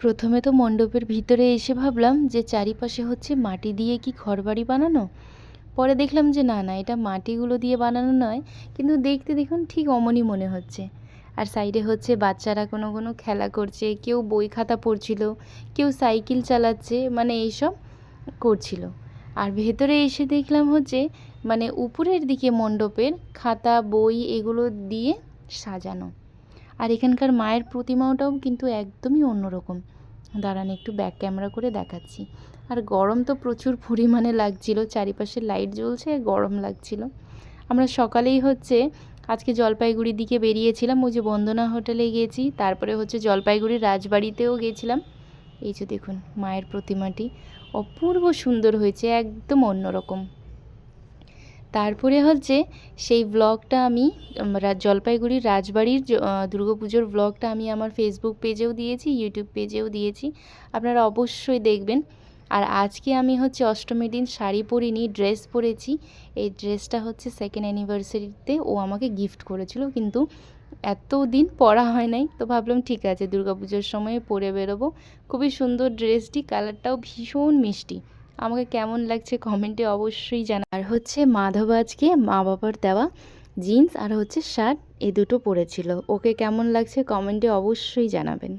প্রথমে তো মণ্ডপের ভিতরে এসে ভাবলাম যে চারিপাশে হচ্ছে মাটি দিয়ে কি ঘরবাড়ি বানানো। পরে দেখলাম যে না না, এটা মাটিগুলো দিয়ে বানানো নয়, কিন্তু দেখতে দেখুন ঠিক অমনই মনে হচ্ছে। আর সাইডে হচ্ছে বাচ্চারা কোনো কোনো খেলা করছে, কেউ বই খাতা পড়ছিল, কেউ সাইকেল চালাচ্ছে, মানে এইসব করছিল। আর ভেতরে এসে দেখলাম হচ্ছে মানে উপরের দিকে মণ্ডপের খাতা বই এগুলো দিয়ে সাজানো। আর এখানকার মায়ের প্রতিমাটাও কিন্তু একদমই অন্যরকম। দাঁড়ান একটু ব্যাক ক্যামেরা করে দেখাচ্ছি। আর গরম তো প্রচুর পরিমাণে লাগছিল, চারিপাশে লাইট জ্বলছে, গরম লাগছিল। আমরা সকালেই হচ্ছে আজকে জলপাইগুড়ির দিকে বেরিয়েছিলাম, ওই যে বন্দনা হোটেলে গেছি, তারপরে হচ্ছে জলপাইগুড়ির রাজবাড়িতেও গেছিলাম। এই যে দেখুন মায়ের প্রতিমাটি অপূর্ব সুন্দর হয়েছে, একদম অন্যরকম। তারপরে হচ্ছে সেই ব্লগটা আমি জলপাইগুড়ির রাজবাড়ির দুর্গাপুজোর ব্লগটা আমি আমার ফেসবুক পেজেও দিয়েছি, ইউটিউব পেজেও দিয়েছি, আপনারা অবশ্যই দেখবেন। আর আজকে আমি হচ্ছে অষ্টমীর দিন শাড়ি পরিনি, ড্রেস পরেছি। এই ড্রেসটা হচ্ছে সেকেন্ড অ্যানিভার্সারিতে ও আমাকে গিফট করেছিল, কিন্তু এত দিন পরা হয় নাই, তো ভাবলাম ঠিক আছে দুর্গাপুজোর সময় পরে বেরোবো। খুবই সুন্দর ড্রেসটি, কালারটাও ভীষণ মিষ্টি। আমাকে কেমন লাগছে কমেন্টে অবশ্যই জানা। আর হচ্ছে মাধব আজকে মা বাবার দেওয়া জিন্স আর হচ্ছে শার্ট এই দুটো পরেছিল, ওকে কেমন লাগছে কমেন্টে অবশ্যই জানাবেন।